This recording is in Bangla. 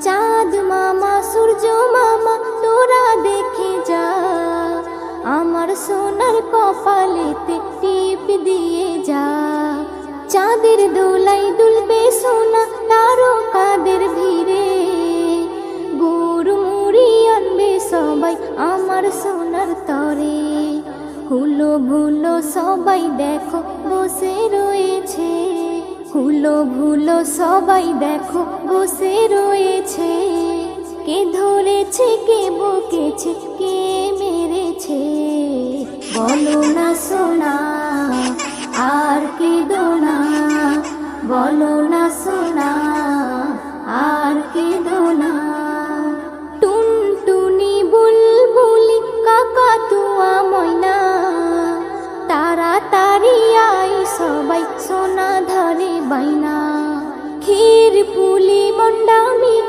চাঁদ মামা সূর্য মামা তোরা দেখে যা, আমার সোনার কপালেতে টিপ দিয়ে যা। চাঁদের দোলাই দুলবে সোনা তারকাদের ভিড়ে, গুড় মুড়ি আনবে সবাই আমার সোনার তরে। হুলো ভুলো সবাই দেখো বসে রয়েছে, হুলো ভুলো সবাই দেখো বসে রয়েছে। কে ধরেছে কে বকেছে কে মেরেছে, বলো না সোনা।